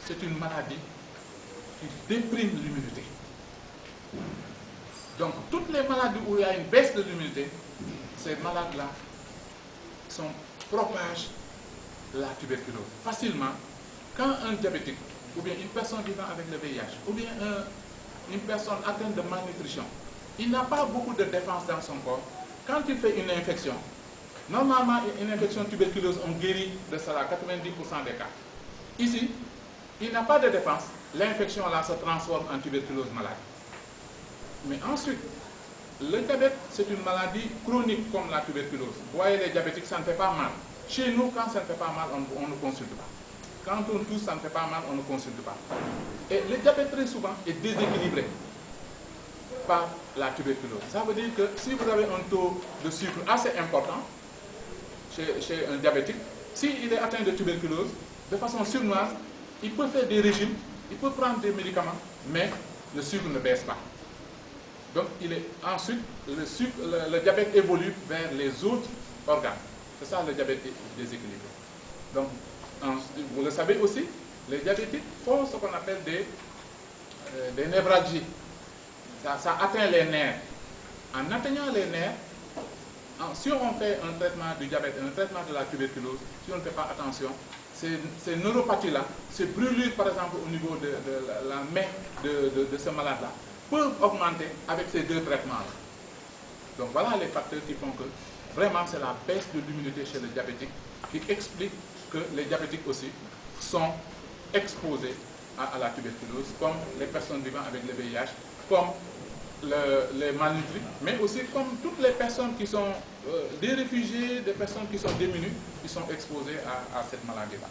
c'est une maladie qui déprime l'immunité. Donc, toutes les maladies où il y a une baisse de l'immunité, ces malades-là propagent la tuberculose facilement. Quand un diabétique, ou bien une personne vivant avec le VIH, ou bien une personne atteinte de malnutrition, il n'a pas beaucoup de défense dans son corps. Quand il fait une infection, normalement, une infection tuberculeuse, on guérit de cela, 90% des cas. Ici, il n'a pas de défense, l'infection là se transforme en tuberculose malade. Mais ensuite, le diabète, c'est une maladie chronique comme la tuberculose. Vous voyez, les diabétiques, ça ne fait pas mal. Chez nous, quand ça ne fait pas mal, on ne consulte pas. Quand on tousse, ça ne fait pas mal, on ne consulte pas. Et le diabète, très souvent, est déséquilibré par la tuberculose. Ça veut dire que si vous avez un taux de sucre assez important chez un diabétique, s'il est atteint de tuberculose, de façon sournoise, il peut faire des régimes, il peut prendre des médicaments, mais le sucre ne baisse pas. Donc, ensuite, le diabète évolue vers les autres organes. C'est ça le diabète déséquilibré. Donc, vous le savez aussi, les diabétiques font ce qu'on appelle des névralgies. Ça atteint les nerfs. En atteignant les nerfs, si on fait un traitement du diabète, un traitement de la tuberculose, si on ne fait pas attention, ces neuropathies-là, ces brûlures par exemple au niveau de la main de ce malade-là, peuvent augmenter avec ces deux traitements-là. Donc voilà les facteurs qui font que vraiment c'est la baisse de l'immunité chez le diabétique qui explique que les diabétiques aussi sont exposés à la tuberculose, comme les personnes vivant avec le VIH, comme les malnutris, mais aussi comme toutes les personnes qui sont des réfugiés, des personnes qui sont démunies, qui sont exposées à cette maladie-là.